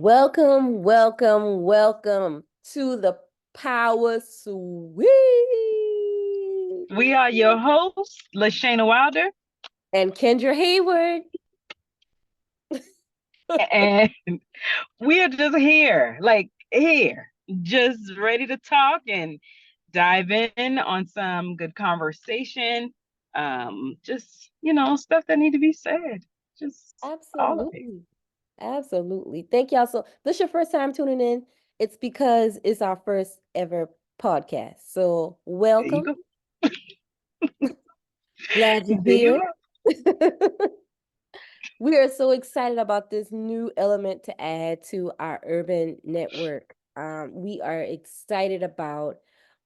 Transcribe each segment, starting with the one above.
Welcome, welcome, welcome to the Power Suite. We are your hosts, LaShana Wilder, And Kendra Heyward. and we are just here, just ready to talk and dive in on some good conversation. Just stuff that need to be said. Just all of it. Absolutely. Absolutely. Thank y'all. So, this is your first time tuning in. It's because it's our first ever podcast. So, There you welcome. go. Glad you're There you here. go. We are so excited about this new element to add to our urban network. We are excited about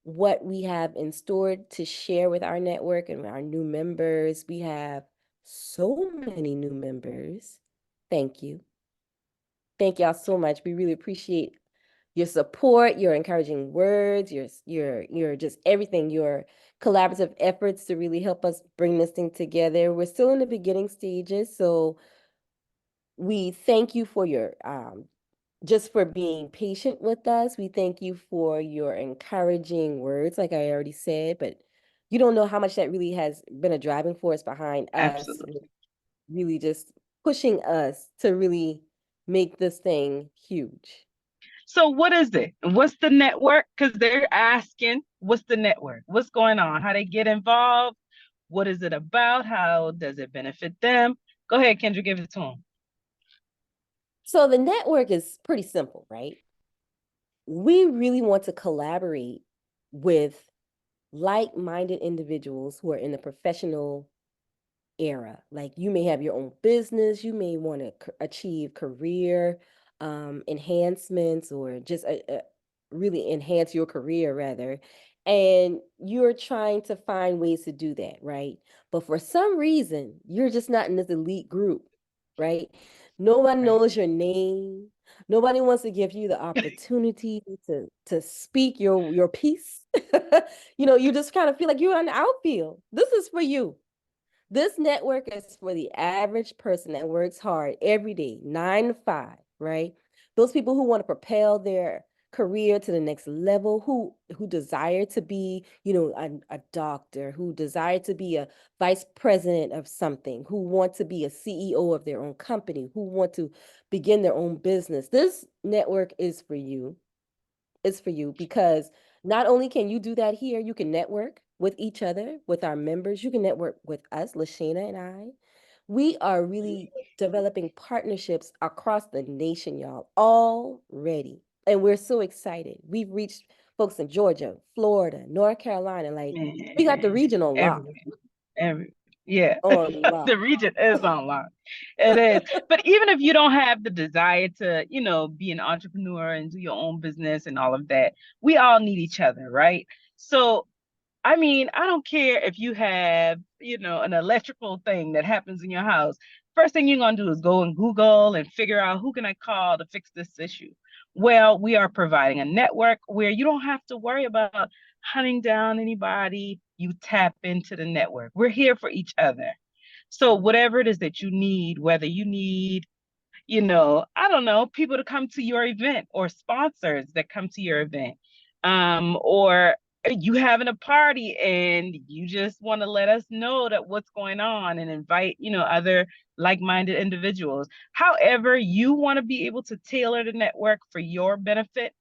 what we have in store to share with our network and our new members. We have so many new members. Thank you. Thank y'all so much. We really appreciate your support, your encouraging words, your just everything, your collaborative efforts to really help us bring this thing together. We're still in the beginning stages, so we thank you for your just for being patient with us. We thank you for your encouraging words, like I already said, but you don't know how much that really has been a driving force behind us, Absolutely. really just pushing us to really make this thing huge. So what is it? What's the network? Because they're asking, what's the network? What's going on? How they get involved? What is it about? How does it benefit them? Go ahead, Kendra, give it to them. So the network is pretty simple, right? We really want to collaborate with like-minded individuals who are in the professional era. Like you may have your own business, you may want to achieve career enhancements or just really enhance your career rather. And you're trying to find ways to do that, right? But for some reason, you're just not in this elite group, right? No one Right. knows your name. Nobody wants to give you the opportunity to speak your piece. You just kind of feel like you're on the outfield. This is for you. This network is for the average person that works hard every day, 9 to 5, right? Those people who want to propel their career to the next level, who desire to be, a doctor, who desire to be a vice president of something, who want to be a CEO of their own company, who want to begin their own business. This network is for you. It's for you because not only can you do that here, you can network with each other, with our members. You can network with us, LaShana and I. We are really developing partnerships across the nation, y'all, already. And we're so excited. We've reached folks in Georgia, Florida, North Carolina. Like, we got the Man, region on lock. everywhere, every yeah, On lock. the region is online. It is. But even if you don't have the desire to, be an entrepreneur and do your own business and all of that, we all need each other, right? So, I mean, I don't care if you have, an electrical thing that happens in your house. First thing you're going to do is go and Google and figure out who can I call to fix this issue. Well, we are providing a network where you don't have to worry about hunting down anybody. You tap into the network. We're here for each other. So whatever it is that you need, whether you need, I don't know, people to come to your event or sponsors that come to your event, or you having a party and you just want to let us know that what's going on and invite, other like-minded individuals. However, you want to be able to tailor the network for your benefit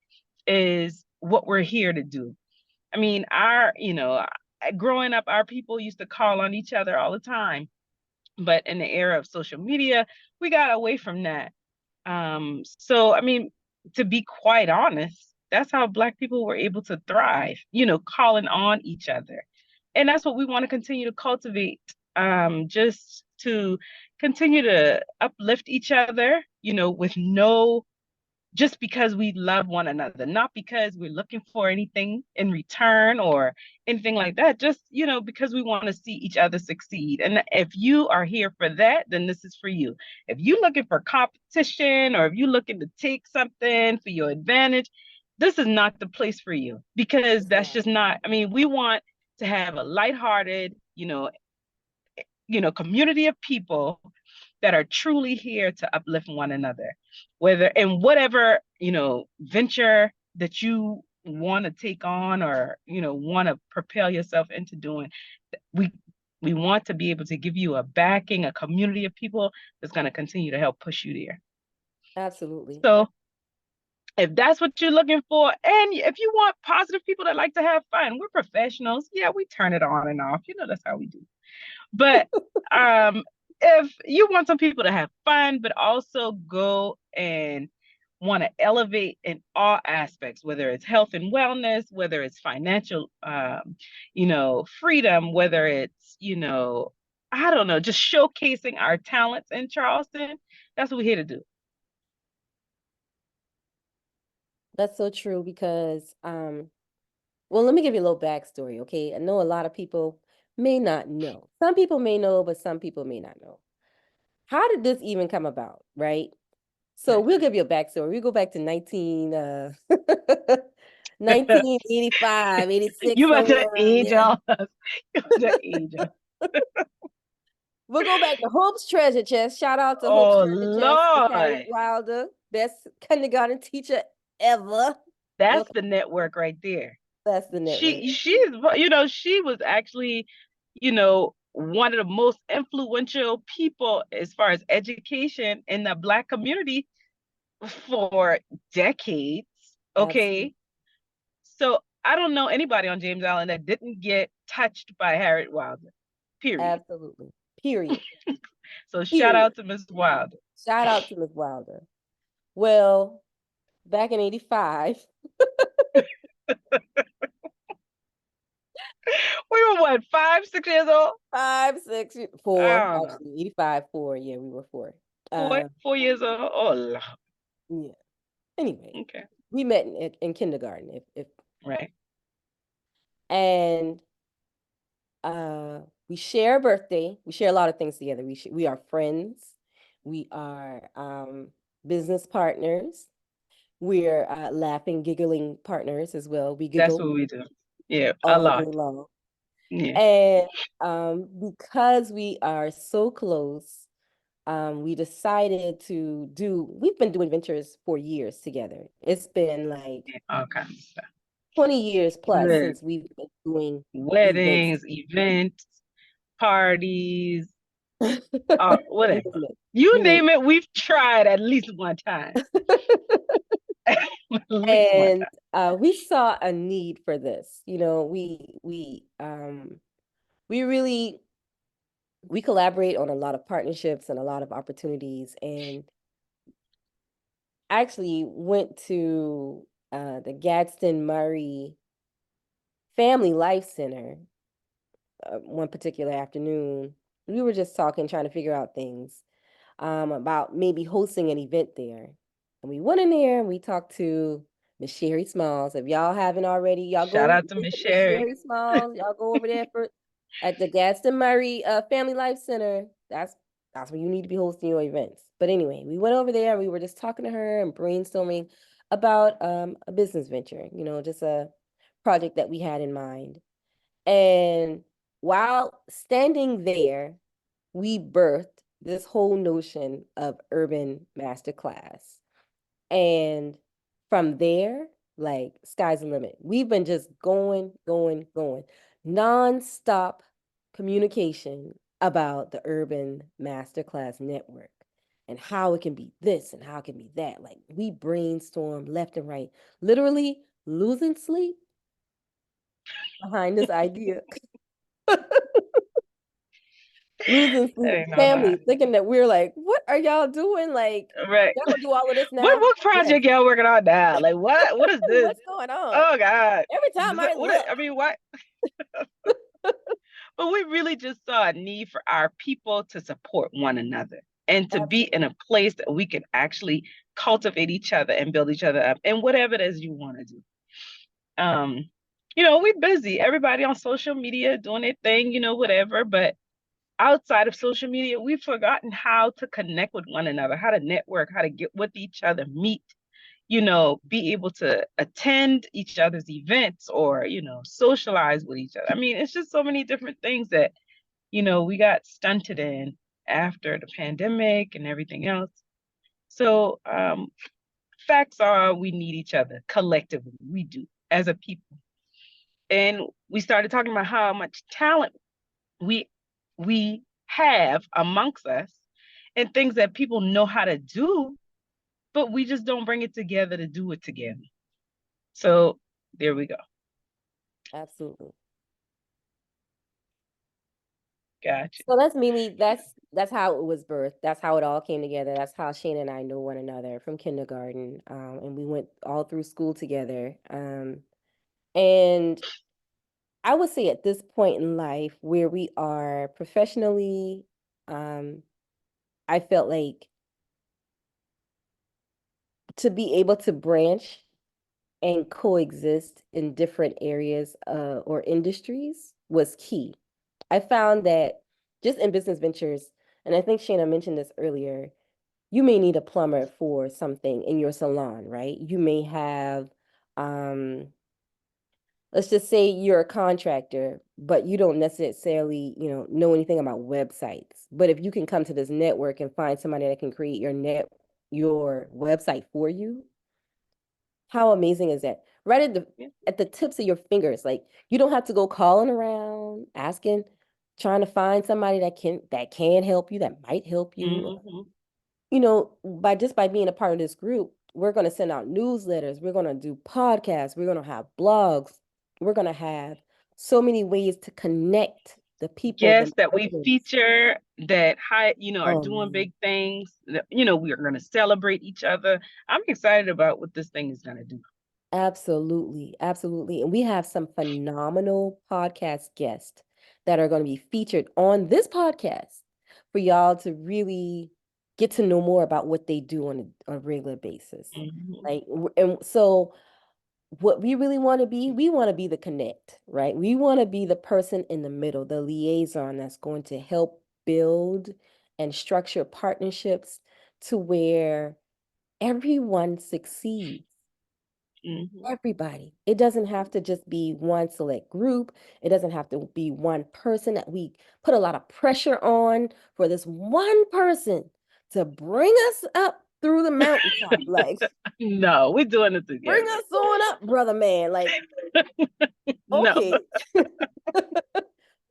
is what we're here to do. I mean, growing up, our people used to call on each other all the time. But in the era of social media, we got away from that. So I mean, to be quite honest, that's how Black people were able to thrive, calling on each other. And that's what we want to continue to cultivate, just to continue to uplift each other, with no just because we love one another, not because we're looking for anything in return or anything like that, just, because we want to see each other succeed. And if you are here for that, then this is for you. If you're looking for competition or if you're looking to take something for your advantage, this is not the place for you because It's that's not. just not, I mean, we want to have a lighthearted, community of people that are truly here to uplift one another, whether in whatever, venture that you want to take on, or, want to propel yourself into doing. We we want to be able to give you a backing, a community of people that's going to continue to help push you there. Absolutely. So if that's what you're looking for, and if you want positive people that like to have fun, we're professionals. Yeah, we turn it on and off. That's how we do. But if you want some people to have fun, but also go and want to elevate in all aspects, whether it's health and wellness, whether it's financial, freedom, whether it's, I don't know, just showcasing our talents in Charleston, that's what we're here to do. That's so true because, well, let me give you a little backstory, okay? I know a lot of people may not know. Some people may know, but some people may not know. How did this even come about, right? So we'll give you a backstory. We go back to 1985, 86, You about to somewhere around age there. us. You about to age us. We'll go back to Hope's Treasure Chest. Shout out to Hope's Oh, Treasure Chest, Miss Harriet Lord. Wilder, best kindergarten teacher ever. That's Okay, the network right there. that's the network. She was actually, one of the most influential people as far as education in the Black community for decades. Okay. Absolutely. So I don't know anybody on James Island that didn't get touched by Harriet Wilder. Period. Absolutely. Period. So shout Period. out to Miss Wilder. Shout out to Miss Wilder. Well, back in 85. We were what, 5, 6 years old? 5, 6, 4, actually, 85, 4. Yeah, we were 4. 4 years old. Oh, Lord. Yeah. Anyway, Okay. we met in kindergarten, if Right. and we share a birthday. We share a lot of things together. We are friends. We are business partners. We're laughing, giggling partners as well. We That's giggle what we do. Yeah, a all day lot. long. Yeah. And because we are so close, we decided to we've been doing ventures for years together. It's been like All kinds of stuff. 20 years plus Good. since we've been doing events. Weddings, events, parties, You whatever. name it. You You name name it, we've tried at least one time. At least one And time. we saw a need for this. We collaborate on a lot of partnerships and a lot of opportunities, and actually went to the Gadsden Murray Family Life Center one particular afternoon. We were just talking, trying to figure out things about maybe hosting an event there. And we went in there and we talked to Miss Sherry Smalls. If y'all haven't already, y'all Shout go out to visit Miss Miss Sherry. Sherry Smalls. Y'all go over there at the Gadsden Murray Family Life Center. That's where you need to be hosting your events. But anyway, we went over there and we were just talking to her and brainstorming about a business venture, just a project that we had in mind. And while standing there, we birthed this whole notion of urban masterclass. And from there, like, sky's the limit. We've been just going, going, going, nonstop communication about the urban masterclass network and how it can be this and how it can be that. Like, we brainstorm left and right, literally losing sleep behind this idea. Losing sleep, Ain't no family lie. thinking that we're like, what are y'all doing? Like, Right. y'all gonna do all of this What now? Yes. project y'all working on now? Like what is this? What's going on? Oh God. Every time I look. What? But we really just saw a need for our people to support one another and to be Absolutely. in a place that we can actually cultivate each other and build each other up and whatever it is you want to do. We're busy. Everybody on social media doing their thing, whatever. But outside of social media, we've forgotten how to connect with one another, how to network, how to get with each other, meet, be able to attend each other's events or, socialize with each other. I mean, it's just so many different things that, we got stunted in. after the pandemic and everything else. So facts are we need each other collectively. We do as a people. And we started talking about how much talent we we have amongst us and things that people know how to do, but we just don't bring it together to do it together. So there we go. Absolutely. Gotcha. So that's how it was birthed. That's how it all came together. That's how Shane and I know one another from kindergarten. And we went all through school together. And I would say at this point in life where we are professionally, I felt like to be able to branch and coexist in different areas or industries was key. I found that just in business ventures, and I think Shayna mentioned this earlier, you may need a plumber for something in your salon, right? You may have, um, let's just say you're a contractor, but you don't necessarily, know anything about websites. But if you can come to this network and find somebody that can create your website for you, how amazing is that? Right at the tips of your fingers. Like you don't have to go calling around, asking, trying to find somebody that can help you, that might help you. Mm-hmm. By being a part of this group, we're going to send out newsletters, we're going to do podcasts, we're going to have blogs, we're going to have so many ways to connect the people Yes, that we themselves. feature that are Oh doing man. big things. We are going to celebrate each other. I'm excited about what this thing is going to do. Absolutely, absolutely. And we have some phenomenal podcast guests that are going to be featured on this podcast for y'all to really get to know more about what they do on a regular basis. Mm-hmm. And so what we really want to be, we want to be the connect, right? We want to be the person in the middle, the liaison that's going to help build and structure partnerships to where everyone succeeds. Mm-hmm. Everybody. It doesn't have to just be one select group. It doesn't have to be one person that we put a lot of pressure on for this one person to bring us up through the mountaintop. Like, No, we're doing it bring together. us on up, brother man. Like, No, okay.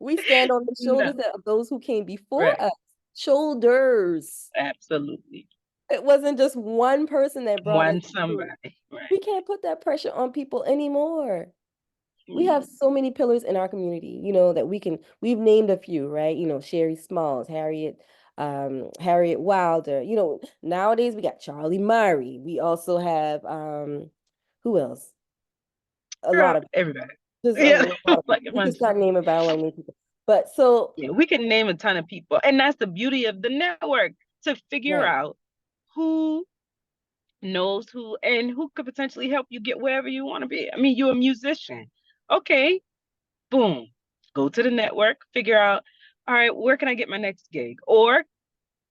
We stand on the no, shoulders of those who came before right. us. Shoulders. Absolutely. It wasn't just one person that brought us One through. somebody, right. We can't put that pressure on people anymore. We have Mm-hmm. so many pillars in our community, that we've named a few, right? Sherry Smalls, Harriet Wilder, nowadays we got Charlie Murray. We also have, who else? A lot Girl, of, everybody. there's a Yeah, lot of like people. a We can bunch. start naming, but I don't want to name people. But so, Yeah, we can name a ton of people. And that's the beauty of the network to figure right, out who knows who and who could potentially help you get wherever you want to be. I mean, you're a musician. Okay, boom. Go to the network, figure out, all right, where can I get my next gig? Or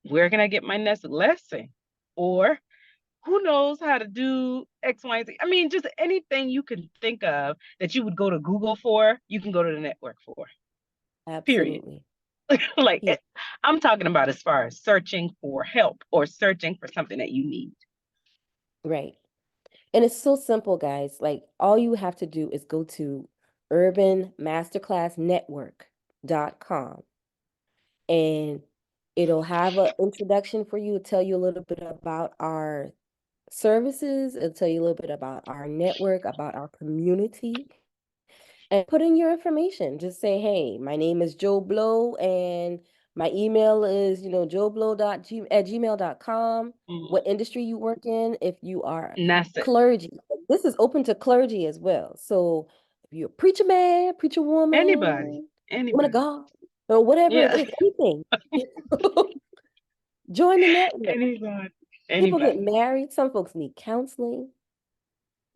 where can I get my next lesson? Or who knows how to do X, Y, Z? I mean, just anything you can think of that you would go to Google for, you can go to the network for. Period. absolutely. like Yeah, I'm talking about as far as searching for help or searching for something that you need. right. And it's so simple, guys. Like all you have to do is go to urbanmasterclassnetwork.com and it'll have an introduction for you, tell you a little bit about our services, it'll tell you a little bit about our network, about our community, and put in your information. Just say, hey, my name is Joe Blow, and my email is, joeblow.g@gmail.com. What Mm-hmm. industry you work in, if you are And that's it. clergy. This is open to clergy as well. So if you're a preacher man, preacher Anybody, woman, woman of anybody. God, or whatever it Yeah, is, anything, join the network. anybody, People get anybody. married. Some folks need counseling.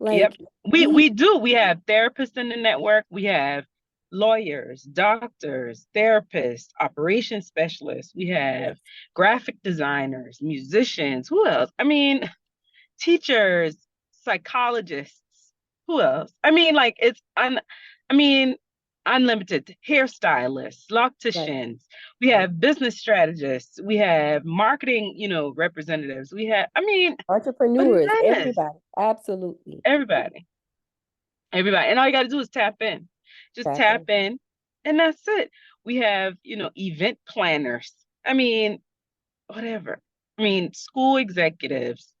Yep. Like We we, we do. We have therapists in the network. We have lawyers, doctors, therapists, operations specialists. We have yes, graphic designers, musicians. Who else? I mean, teachers, psychologists. Who else? I mean, like I mean, unlimited hairstylists, Right. locticians. We Right. have business strategists. We have marketing, representatives. We have, I mean, Entrepreneurs, bananas. everybody. Absolutely. Everybody, everybody. And all you got to do is tap in. Just Tap tap in. in, and that's it. We have, event planners. I mean, whatever. I mean, school executives,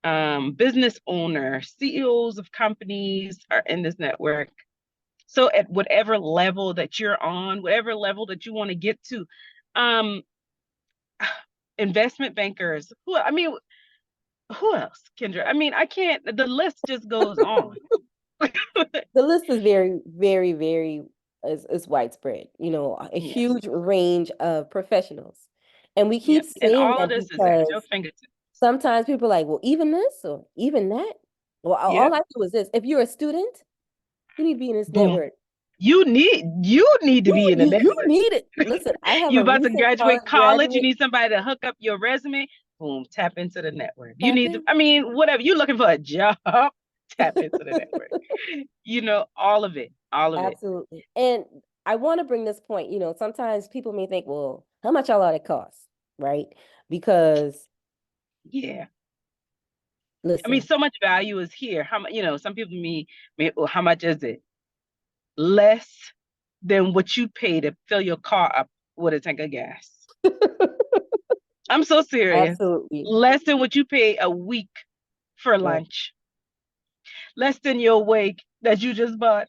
business owners, CEOs of companies are in this network. So at whatever level that you're on, whatever level that you want to get to, um, investment bankers, who else, Kendra? I mean, I can't, the list just goes on. The list is very, very, very is widespread, a Yes. huge range of professionals. And we keep Yep. And saying all of that this is at your because fingertips. sometimes people are like, well, even this or even that. Well, all Yep. I do is this. If you're a student, you need to be in this Boom. network. You need to be in the You network. need it. Listen, I have You a about to recent college graduate college, you graduate. need somebody to hook up your resume. Boom, tap into the network. You Tap need to, in. I mean, whatever, you're looking for a job, tap into the network. All of it. All of it. Absolutely. And I want to bring this point, sometimes people may think, well, how much all that cost, right? Because Yeah. I mean, listen, so much value is here. How much, some people well, how much is it? Less than what you pay to fill your car up with a tank of gas. I'm so serious. absolutely. Less than what you pay a week for Right. lunch. Less than your wig that you just bought.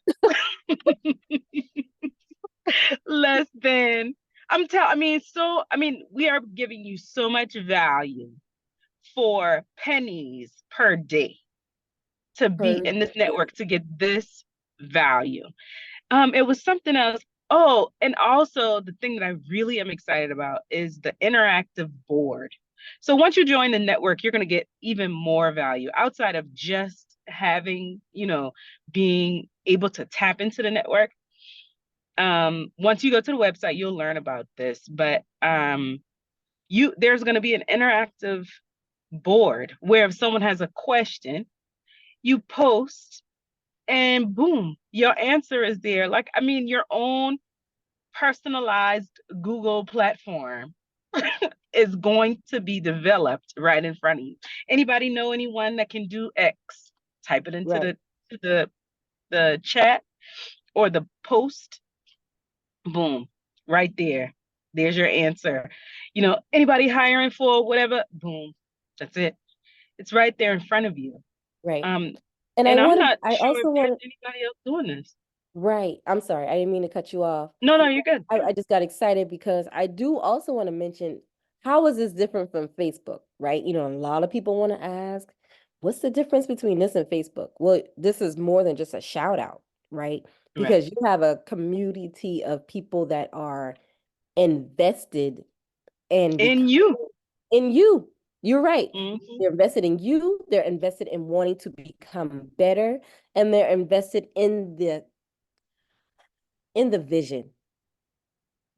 Less than we are giving you so much value for pennies per day to be Per in this day. network to get this value. It was something else. Oh, and also the thing that I really am excited about is the interactive board. So once you join the network, you're going to get even more value outside of just having, being able to tap into the network. Once you go to the website, you'll learn about this, but there's going to be an interactive board where if someone has a question, you post and boom, your answer is there. Like, I mean, your own personalized Google platform is going to be developed right in front of you. Anybody know anyone that can do X? Type it into Right. the chat or the post. Boom, right there. There's your answer. Anybody hiring for whatever? Boom, that's it. It's right there in front of you. Right. Um, And and I'm not I sure if also there's want anybody else doing this. right. I'm sorry. I didn't mean to cut you off. No, no, you're good. I just got excited because I do also want to mention how is this different from Facebook, right? A lot of people want to ask, what's the difference between this and Facebook? Well, this is more than just a shout out, right? Right. Because you have a community of people that are invested and In become you. in you. You're right. Mm-hmm. They're invested in you, they're invested in wanting to become better, and they're invested in the vision.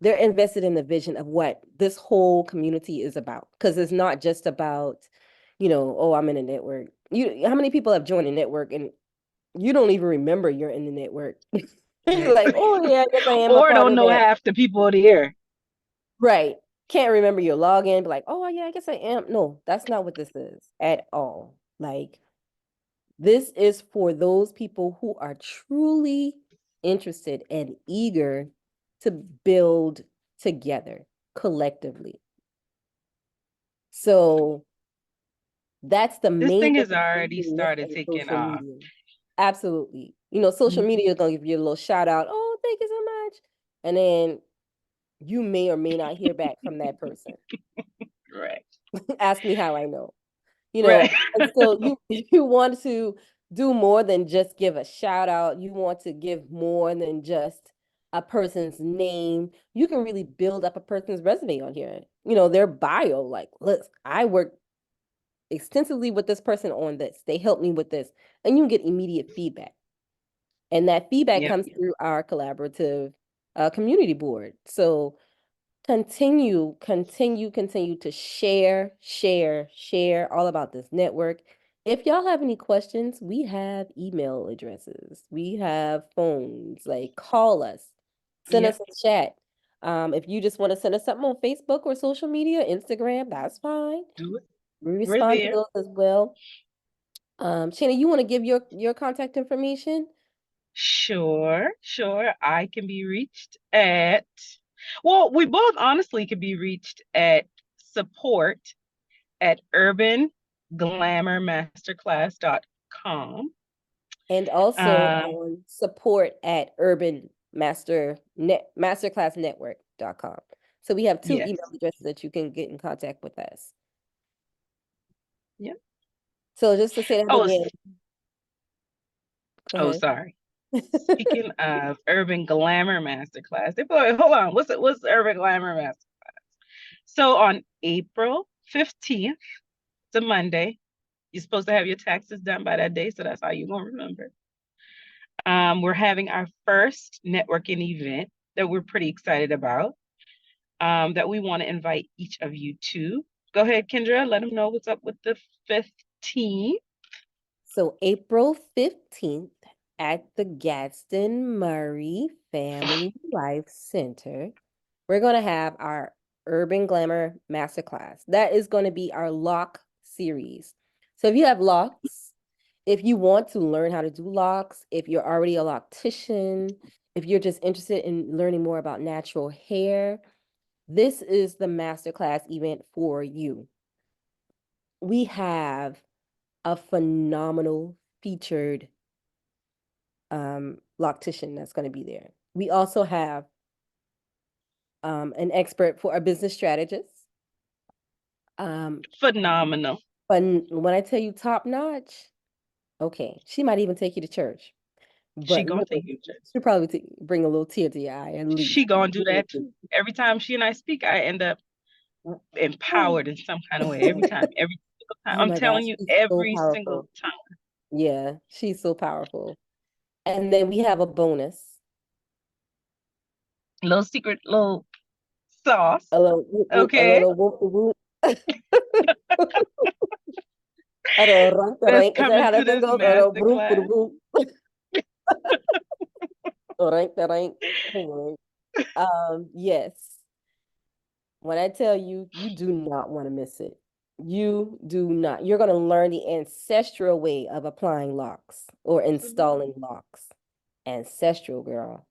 They're invested in the vision of what this whole community is about. Because it's not just about, oh, I'm in a network. How many people have joined a network and you don't even remember you're in the network? You're Right. like, oh yeah, I guess I am a Or part don't of know that. half the people there. Right. Can't remember your login, be like, oh yeah, I guess I am. No, that's not what this is at all. Like, this is for those people who are truly interested and eager to build together collectively. So that's the This main thing thing has that's already being missed started on taking social off. media. Absolutely. Social Mhm. media is gonna give you a little shout out. Oh, thank you so much. And then you may or may not hear back from that person. Right. Ask me how I know. Right. And so you want to do more than just give a shout out. You want to give more than just a person's name. You can really build up a person's resume on here. Their bio, like, look, I work extensively with this person on this. They helped me with this. And you get immediate feedback. And that feedback Yep. comes through our collaborative community board. So continue to share all about this network. If y'all have any questions, we have email addresses. We have phones. Like, call us, send Yep. us a chat. If you just want to send us something on Facebook or social media, Instagram, that's fine. Do it. We We're respond to there. those as well. Shana, you want to give your contact information? Sure, sure. I can be reached at, well, we both honestly can be reached at support at urbanglamourmasterclass.com. And also Um, on support at masterclassnetwork.com. So we have two yes. email addresses that you can get in contact with us. Yeah. So just to say that Oh, again, go oh, ahead. sorry. Speaking of Urban Glamour Masterclass, they probably, hold on. What's the Urban Glamour Masterclass? So on April 15th, it's a Monday. You're supposed to have your taxes done by that day, so that's how you're gonna remember. We're having our first networking event that we're pretty excited about. That we want to invite each of you to. Go ahead, Kendra. Let them know what's up with the 15th. So April 15th at the Gadsden Murray Family Life Center, we're going to have our Urban Glamour Masterclass. That is going to be our lock series. So if you have locks, if you want to learn how to do locks, if you're already a loctician, if you're just interested in learning more about natural hair, this is the masterclass event for you. We have a phenomenal featured loctician that's going to be there. We also have an expert for a business strategist. Phenomenal. But when I tell you top notch, okay, she might even take you to church. She But gonna little, take you to. she'll probably bring a little tear to your eye at least. She gonna do that too. Every time she and I speak, I end up empowered in some kind of way. Every time, every single time. Oh I'm my gosh, telling you, she's so every single powerful. time. Yeah, she's so powerful. And then we have a bonus. Little secret, little sauce. A little whoop, whoop, a Okay, little whoop, whoop. A little rank, that's rank. Is that coming how to that thing this goes? A little broom, masterclass. broom, broom. Rank, rank. Anyway, yes. When I tell you, you do not want to miss it. You do not. You're going to learn the ancestral way of applying locks or installing locks. Ancestral, girl.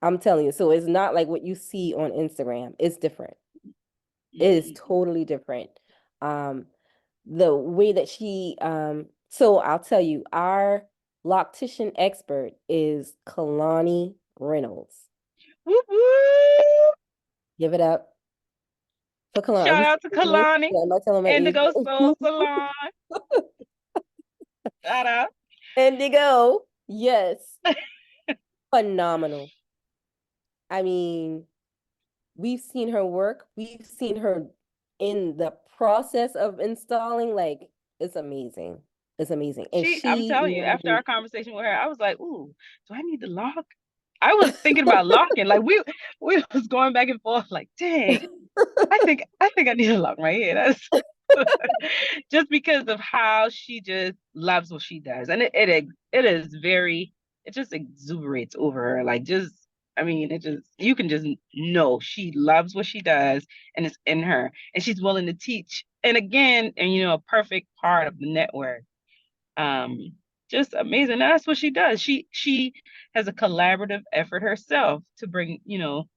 I'm telling you. So it's not like what you see on Instagram. It's different. It is totally different. Um, the way that so I'll tell you, our loctician expert is Kalani Reynolds. Whoop, whoop. Give it up for Kalani. Shout Who's out to my age? Kalani, Yeah, am I telling my age? Indigo Soul Salon. Shout out. Indigo. Yes. Phenomenal. I mean, we've seen her work. We've seen her in the process of installing. Like, it's amazing. It's amazing. And I'm she telling you, after knows our conversation with her, I was like, ooh, do I need to lock? I was thinking about locking. Like we was going back and forth, like, dang, I think I need a lock right here. That's just because of how she just loves what she does. And it is very, it just exuberates over her. Like just I mean, it just you can just know she loves what she does and it's in her. And she's willing to teach. And again, and a perfect part of the network. um just amazing. That's what she does. She has a collaborative effort herself to bring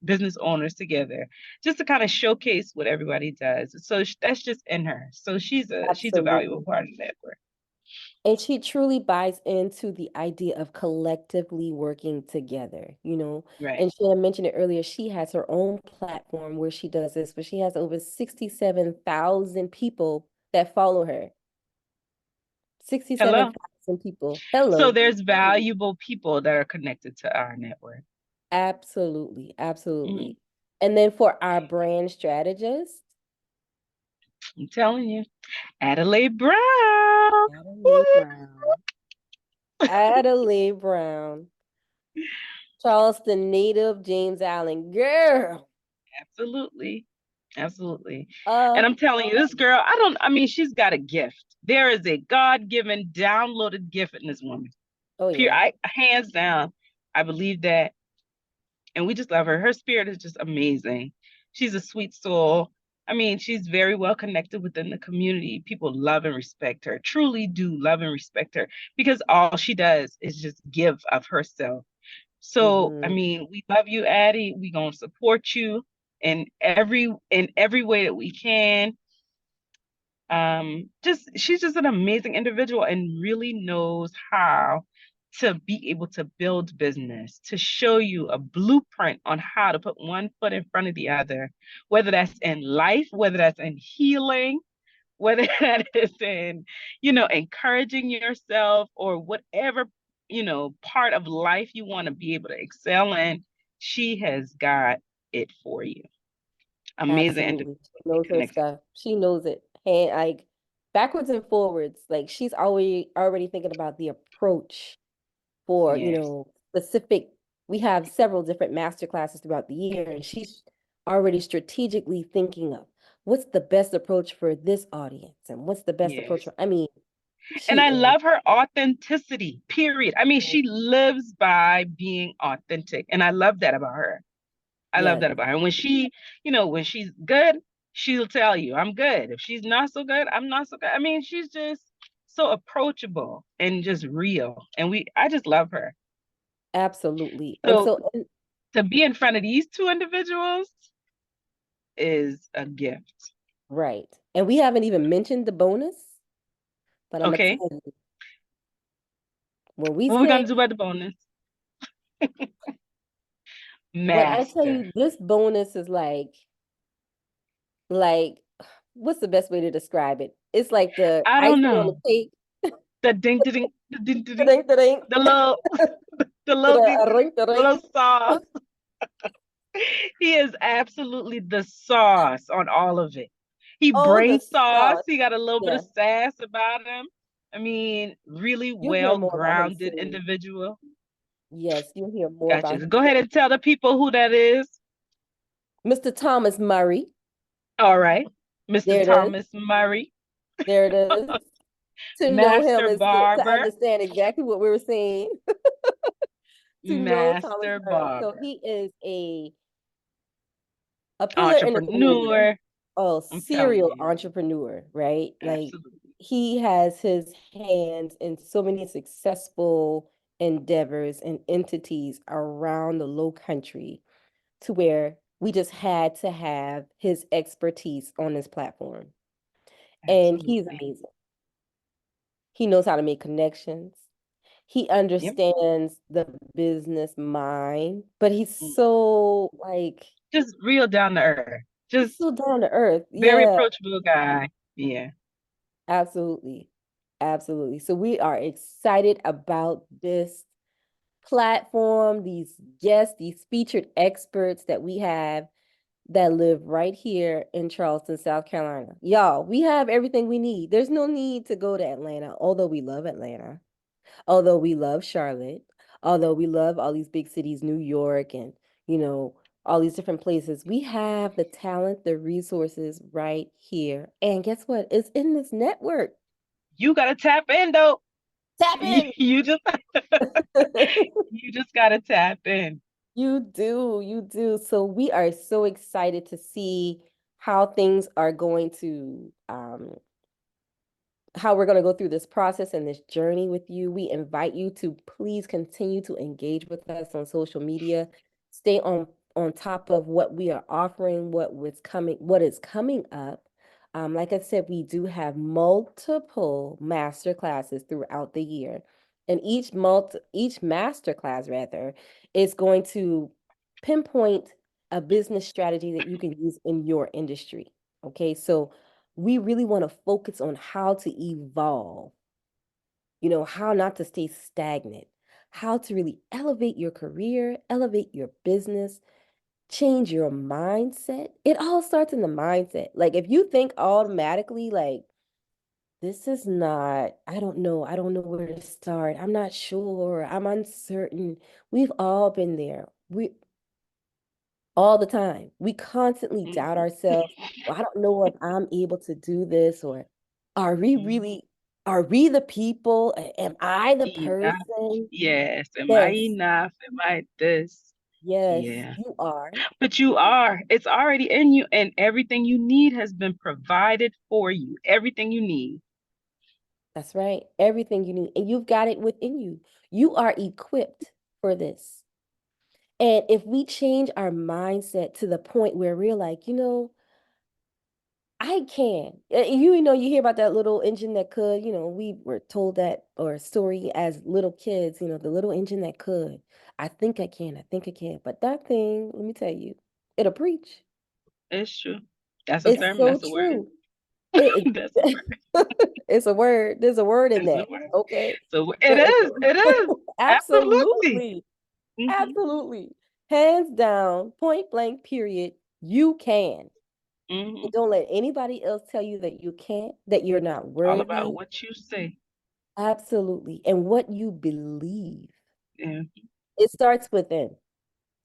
business owners together just to kind of showcase what everybody does. So that's just in her. So she's a valuable absolutely. part of the network. And she truly buys into the idea of collectively working together, you know. Right. And Shanna mentioned it earlier, she has her own platform where she does this, but she has over 67,000 people that follow her. Hello. 67,000 people. So Hello. there's valuable people that are connected to our network. Absolutely. Mhm. Absolutely. And then for our brand strategist, I'm telling you, Adelaide Brown. Adelaide Brown. Adelaide Brown. Charleston native James Allen. Girl. Absolutely. Absolutely. And Uh, I'm telling you, this girl, I mean, she's got a gift. There is a God-given, downloaded gift in this woman. oh Pure, yeah. hands down, I believe that. And we just love her. Her spirit is just amazing. She's a sweet soul. I mean, she's very well connected within the community. People love and respect her, truly do love and respect her because all she does is just give of herself. So, I Mm-hmm. mean, we love you, Addie. We gonna support you in every way that we can. Just she's just an amazing individual and really knows how to be able to build business, to show you a blueprint on how to put one foot in front of the other, whether that's in life, whether that's in healing, whether that is in, encouraging yourself or whatever, part of life you want to be able to excel in. She has got it for you. Amazing individual Absolutely. She knows her connection. stuff. She knows it. And like backwards and forwards. Like she's already thinking about the approach for, Yes. specific. We have several different master classes throughout the year, and she's already strategically thinking of what's the best approach for this audience and what's the best approach Yes. for, I mean, And she I is. love her authenticity, period. I mean, she lives by being authentic. And I love that about her. I love Yes, that about her. When when she's good, she'll tell you, I'm good. If she's not so good, I'm not so good. I mean, she's just so approachable and just real. And I just love her. absolutely. And So so, and, to be in front of these two individuals is a gift. right. And we haven't even mentioned the bonus, but I'm gonna Okay. tell you, when we What we say, gonna do about the bonus? when I tell Master. you this bonus is like what's the best way to describe it? It's like the I don't icing on know. the cake. The ding ding ding ding ding. Ta-ding, ta-ding, The little the little ding ding, ta-da-ring, the ta-ding. little sauce. He is absolutely the sauce on all of it. He Oh, the brings sauce. sauce. He got a little bit Yeah, of sass about him. I mean, really you'll hear well more about him grounded soon. individual. Yes, you'll hear more about Gotcha. him Go ahead soon. and tell the people who that is. Mr. Thomas Murray. All right. Mr. There it is. Thomas Murray, There it is. To know him Master is to Barber. understand exactly what we were saying. To know Thomas Master Murray. So Barber. he is a pillar in the community. Entrepreneur. Oh, I'm telling serial you. entrepreneur, right? Like Absolutely. he has his hands in so many successful endeavors and entities around the low country to where we just had to have his expertise on this platform. And he's Absolutely. amazing. He knows how to make connections. He Yep. understands the business mind, but Mm. like Just real down to earth. he's Just so down to earth. very Yeah, approachable guy. Yeah. absolutely. Absolutely. So we are excited about this platform, these guests, these featured experts that we have that live right here in Charleston, South Carolina. Y'all, we have everything we need. There's no need to go to Atlanta, although we love Atlanta, although we love Charlotte, although we love all these big cities, New York, and, you know, all these different places. We have the talent, the resources right here. And guess what? It's in this network. You gotta tap in though. Tap You, in. you just you just gotta tap in. You do, you do. So we are so excited to see how things are going to how we're going to go through this process and this journey with you. We invite you to please continue to engage with us on social media. Stay on top of what we are offering, what is coming up. Like I said, we do have multiple master classes throughout the year. And each master class rather is going to pinpoint a business strategy that you can use in your industry. Okay, so we really want to focus on how to evolve, how not to stay stagnant, how to really elevate your career, elevate your business, change your mindset. It all starts in the mindset. Like if you think automatically like this is not, I don't know where to start. I'm not sure. I'm uncertain. We've all been there. all the time. We constantly doubt Mhm. ourselves. Well, I don't know if I'm able to do this, or are we Mhm. really, are we the people? Am I the Enough. person? Yes. Am I Yes, enough? Am I this? yes, Yeah. you are. But you are. It's already in you, and everything you need has been provided for you. Everything you need. That's right. Everything you need, and you've got it within you. You are equipped for this. And if we change our mindset to the point where we're like, I can. You hear about that little engine that could, we were told that or a story as little kids, the little engine that could. I think I can. I think I can. But that thing, let me tell you, it'll preach. It's true. That's a It's sermon. so That's a word. true. It, That's a word. it's a word. There's a word in It's a that. word. Okay. So it is. It is. Absolutely. Absolutely. Hmm. Absolutely. Hands down, point blank, period. You can. Hmm. And don't let anybody else tell you that you can't, that you're not All about worthy. what you say. Absolutely. And what you believe. Yeah. It starts within.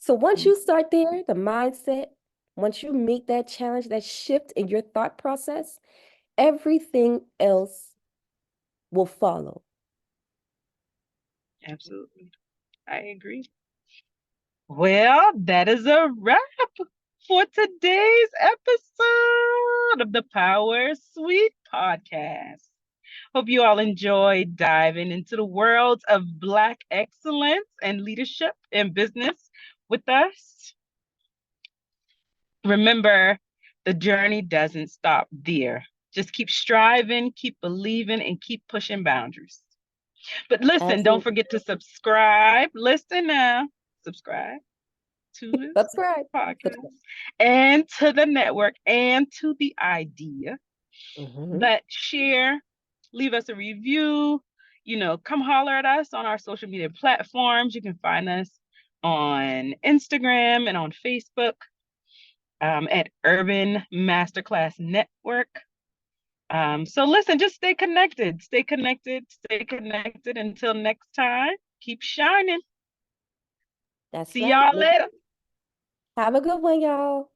So once Mhm. you start there, the mindset, once you make that challenge, that shift in your thought process, everything else will follow. Absolutely. I agree. Well, that is a wrap for today's episode of the Power Suite podcast. Hope you all enjoyed diving into the world of Black excellence and leadership in business with us. Remember, the journey doesn't stop there. Just keep striving, keep believing, and keep pushing boundaries. But listen, don't Absolutely. forget to subscribe. Listen now, subscribe to this Subscribe. podcast Subscribe. and to the network and to the idea. Mhm. But share, leave us a review, come holler at us on our social media platforms. You can find us on Instagram and on Facebook at Urban Masterclass Network. So listen, just stay connected, stay connected, stay connected. Until next time, keep shining. That's See right. y'all later. Have a good one, y'all.